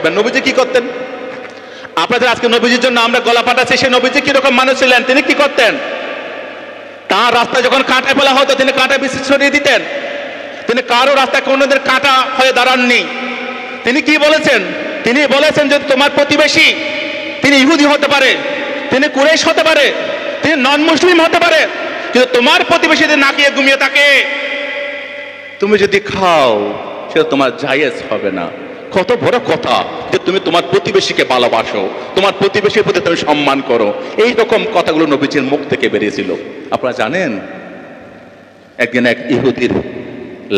করবেন। নবীজি কি করতেন? আপনাদের আজকে নবীজির জন্য আমরা গলা ফাটাচ্ছি, সেই নবীজি কিরকম মানুষ ছিলেন, তিনি কি করতেন? তার রাস্তায় যখন কাঁটা ফেলা হতো তিনি কাঁটা বিশেষ সরিয়ে দিতেন। তিনি কারো রাস্তায় কোনোদিন কাঁটা হয়ে দাঁড়াননি। তিনি কি বলেছেন? তিনি বলেছেন যে তোমার প্রতিবেশী তিনি ইহুদি হতে পারে, তিনি কুরাইশ হতে পারে, তিনি নন মুসলিম হতে পারে, কিন্তু তোমার প্রতিবেশী যদি নাকিয়ে ঘুমিয়ে থাকে, তুমি যদি খাও সেটা তোমার জায়েজ হবে না। কত বড় কথা যে তুমি তোমার প্রতিবেশীকে ভালোবাসো, তোমার প্রতিবেশীর প্রতি তুমি সম্মান করো। এই রকম কথাগুলো নবীজির মুখ থেকে বেরিয়েছিল। আপনারা জানেন, একদিন এক ইহুদির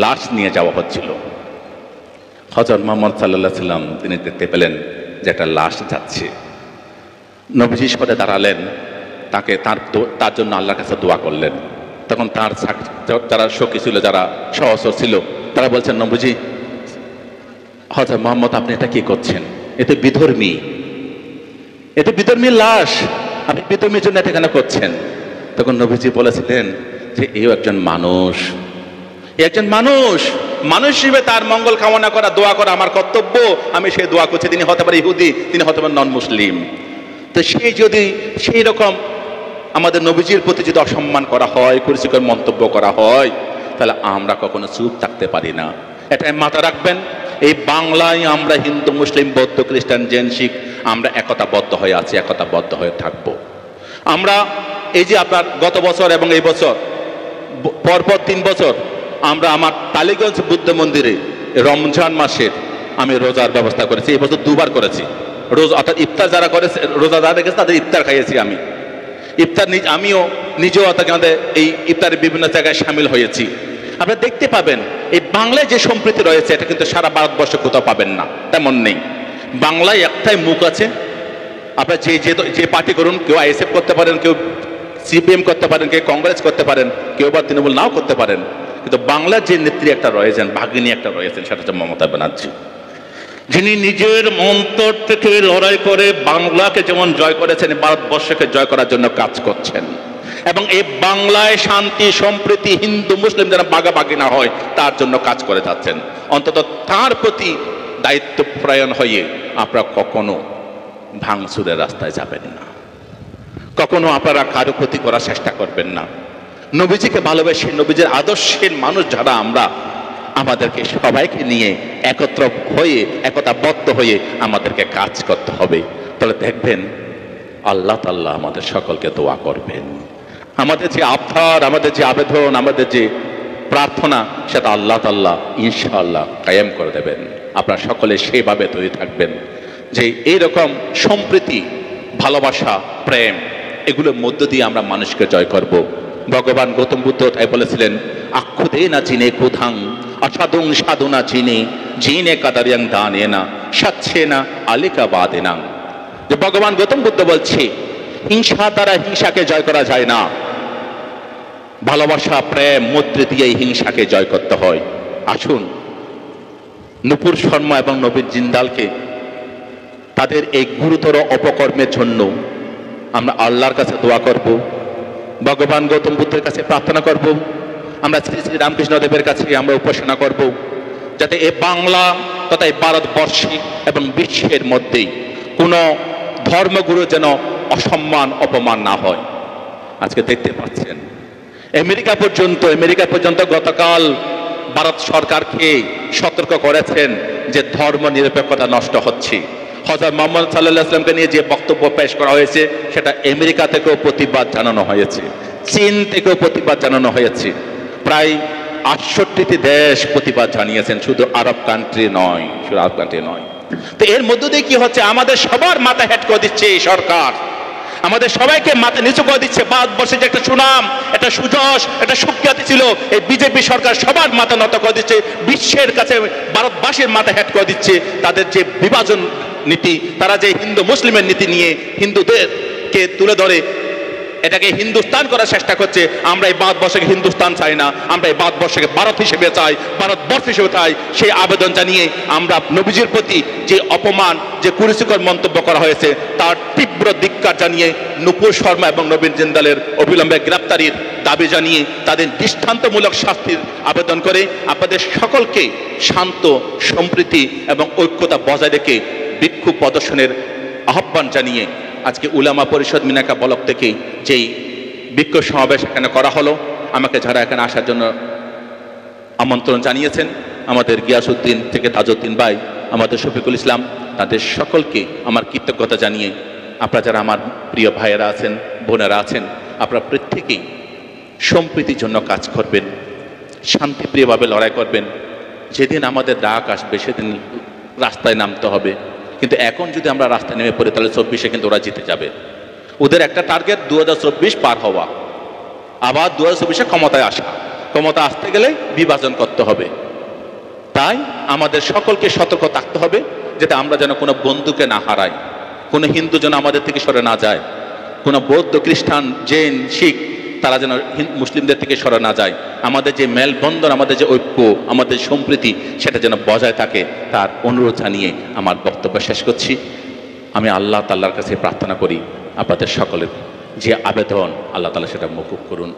লাশ নিয়ে যাওয়া হচ্ছিল। হযরত মুহাম্মদ সাল্লাল্লাহু আলাইহি সাল্লাম তিনি দেখতে পেলেন যে একটা লাশ যাচ্ছে। নবীজি সরে দাঁড়ালেন, তাকে তার জন্য আল্লাহর কাছে দোয়া করলেন। তখন তার যারা সখী ছিল, যারা সহচর ছিল, তারা বলছেন, নবীজি, হযরত মুহাম্মদ আপনি এটা কি করছেন? এতে বিধর্মী, এতে বিধর্মীর লাশ, আপনি বিধর্মীর জন্য এটা কেন করছেন? তখন নবীজি বলেছিলেন যে এও একজন মানুষ, একজন মানুষ, মানুষ হিসেবে তার মঙ্গল কামনা করা, দোয়া করা আমার কর্তব্য। আমি সেই দোয়া করছি। তিনি হতে পারে ইহুদি, তিনি হতে পারে নন মুসলিম। তো সেই যদি সেই রকম আমাদের নবীজির প্রতি যদি অসম্মান করা হয়, কুরুচিকর মন্তব্য করা হয়, তাহলে আমরা কখনো চুপ থাকতে পারি না। এটাই মাথা রাখবেন। এই বাংলায় আমরা হিন্দু, মুসলিম, বৌদ্ধ, খ্রিস্টান, জৈন, শিখ আমরা একতাবদ্ধ হয়ে আছি, একতাবদ্ধ হয়ে থাকবো। আমরা এই যে আপনার গত বছর এবং এই বছর পরপর 3 বছর আমরা আমার টালিগঞ্জ বুদ্ধ মন্দিরে রমজান মাসের আমি রোজার ব্যবস্থা করেছি। এই বছর 2 বার করেছি রোজা, অর্থাৎ ইফতার যারা করেছে, রোজা যারা রেখেছে তাদের ইফতার খাইয়েছি আমি। ইফতার আমিও নিজেও অর্থাৎ আমাদের এই ইফতারের বিভিন্ন জায়গায় সামিল হয়েছি। আপনারা দেখতে পাবেন এই বাংলায় যে সম্প্রীতি রয়েছে এটা কিন্তু সারা ভারতবর্ষে কোথাও পাবেন না, তেমন নেই। বাংলায় একটাই মুখ আছে। আপনারা যে পার্টি করুন, কেউ আইএসএফ করতে পারেন, কেউ সিপিএম করতে পারেন, কেউ কংগ্রেস করতে পারেন, কেউ বা তৃণমূল নাও করতে পারেন, কিন্তু বাংলার যে নেত্রী একটা রয়েছেন, ভাগিনী একটা রয়েছেন, সেটা হচ্ছে মমতা ব্যানার্জি, যিনি নিজের অন্তর থেকে লড়াই করে বাংলাকে যেমন জয় করেছেন, ভারতবর্ষকে জয় করার জন্য কাজ করছেন। এবং এই বাংলায় শান্তি, সম্প্রীতি, হিন্দু মুসলিম যেন ভাগাভাগি না হয় তার জন্য কাজ করে যাচ্ছেন। অন্তত তার প্রতি দায়িত্বপ্রায়ণ হয়ে আপনারা কখনো ভাঙচুরের রাস্তায় যাবেন না, কখনো আপনারা কারো ক্ষতি করার চেষ্টা করবেন না। নবীজিকে ভালোবেসে, নবীজির আদর্শের মানুষ যারা আমরা, আমাদেরকে সবাইকে নিয়ে একত্র হয়ে, একতাবদ্ধ হয়ে আমাদেরকে কাজ করতে হবে। তাহলে দেখবেন আল্লাহ তাআলা আমাদের সকলকে দোয়া করবেন। আমাদের যে আবদার, আমাদের যে আবেদন, আমাদের যে প্রার্থনা, সেটা আল্লাহ তাআলা ইনশাআল্লাহ কায়েম করে দেবেন। আপনারা সকলে সেইভাবে তৈরি থাকবেন যে এইরকম সম্প্রীতি, ভালোবাসা, প্রেম, এগুলোর মধ্য দিয়ে আমরা মানুষকে জয় করব। ভগবান গৌতম বুদ্ধ তাই বলেছিলেন, আক্ষুদে না চিনে কুধাং অসাধুং সাধুনা চিনে জিনে কাদারিয়াং দানে না সাচ্ছে না আলিকা বাদে না। যে ভগবান গৌতম বুদ্ধ বলছে, হিংসা দ্বারা হিংসাকে জয় করা যায় না, ভালোবাসা, প্রেম, মৈত্রী দিয়ে হিংসাকে জয় করতে হয়। আসুন নূপুর শর্মা এবং নবীন জিন্দালকে তাদের এই গুরুতর অপকর্মের জন্য আমরা আল্লাহর কাছে দোয়া করব, ভগবান গৌতম বুদ্ধের কাছে প্রার্থনা করব, আমরা শ্রী শ্রী রামকৃষ্ণদেবের কাছে আমরা উপাসনা করব, যাতে এই বাংলা তথা এই ভারতবর্ষে এবং বিশ্বের মধ্যেই কোনো ধর্মগুরু যেন অসম্মান, অপমান না হয়। আজকে দেখতে পাচ্ছেন আমেরিকা পর্যন্ত গতকাল ভারত সরকারকে সতর্ক করেছেন যে ধর্ম নিরপেক্ষতা নষ্ট হচ্ছে। হযরত মুহাম্মদ সাল্লাল্লাহু আলাইহি ওয়াসাল্লামকে নিয়ে যে বক্তব্য পেশ করা হয়েছে সেটা আমেরিকা থেকেও প্রতিবাদ জানানো হয়েছে, চীন থেকেও প্রতিবাদ জানানো হয়েছে। প্রায় 68টি দেশ প্রতিবাদ জানিয়েছেন, শুধু আরব কান্ট্রি নয়। তো এর মধ্য দিয়ে কি হচ্ছে, আমাদের সবার মাথা হেট করে দিচ্ছে এই সরকার, আমাদের সবাইকে মাথা নিচু করে দিচ্ছে। ভারতবর্ষের যে একটা সুনাম, একটা সুযশ, একটা সুখ্যাতি ছিল, এই বিজেপি সরকার সবার মাথা নত করে দিচ্ছে, বিশ্বের কাছে ভারতবাসীর মাথা হেট করে দিচ্ছে। তাদের যে বিভাজন নীতি, তারা যে হিন্দু মুসলিমের নীতি নিয়ে হিন্দুদেরকে তুলে ধরে এটাকে হিন্দুস্তান করার চেষ্টা করছে। আমরা এই ভারতবর্ষকে হিন্দুস্তান চাই না, আমরা এই ভারতবর্ষকে ভারত হিসেবে চাই, ভারতবর্ষ হিসেবে চাই। সেই আবেদন জানিয়ে আমরা নবীজির প্রতি যে অপমান, যে কুরুচিকর মন্তব্য করা হয়েছে তার তীব্র ধিক্কার জানিয়ে নূপুর শর্মা এবং নবীন জিন্দালের অবিলম্বে গ্রেপ্তারির দাবি জানিয়ে তাদের দৃষ্টান্তমূলক শাস্তির আবেদন করে আপনাদের সকলকে শান্ত, সম্প্রীতি এবং ঐক্যতা বজায় রেখে বিক্ষোভ প্রদর্শনের আহ্বান জানিয়ে আজকে উলামা পরিষদ মিনাকা ব্লক থেকে যেই বিক্ষোভ সমাবেশ এখানে করা হলো, আমাকে যারা এখানে আসার জন্য আমন্ত্রণ জানিয়েছেন, আমাদের গিয়াসউদ্দিন থেকে তাজউদ্দিন ভাই, আমাদের শফিকুল ইসলাম, তাদের সকলকে আমার কৃতজ্ঞতা জানিয়ে, আপনারা যারা আমার প্রিয় ভাইয়েরা আছেন, বোনেরা আছেন, আপনারা প্রত্যেকেই সম্প্রীতির জন্য কাজ করবেন, শান্তিপ্রিয়ভাবে লড়াই করবেন। যেদিন আমাদের ডাক আসবে সেদিন রাস্তায় নামতে হবে, কিন্তু এখন যদি আমরা রাস্তায় নেমে পড়ি তাহলে 24-এ কিন্তু ওরা জিতে যাবে। ওদের একটা টার্গেট 2024 পার হওয়া, আবার 2024-এ ক্ষমতায় আসা। ক্ষমতা আসতে গেলে বিভাজন করতে হবে। তাই আমাদের সকলকে সতর্ক থাকতে হবে যাতে আমরা যেন কোনো বন্ধুকে না হারাই, কোনো হিন্দু যেন আমাদের থেকে সরে না যায়, কোনো বৌদ্ধ, খ্রিস্টান, জৈন, শিখ তারা যেন মুসলিমদের থেকে সরে না যায়। আমাদের যে মেলবন্ধন, আমাদের যে ঐক্য, আমাদের সম্প্রীতি, সেটা যেন বজায় থাকে, তার অনুরোধ জানিয়ে আমার বক্তব্য শেষ করছি। আমি আল্লাহ তাআলার কাছে প্রার্থনা করি আপনাদের সকলের যে আবেদন, আল্লাহ তাআলা সেটা মকুব করুন।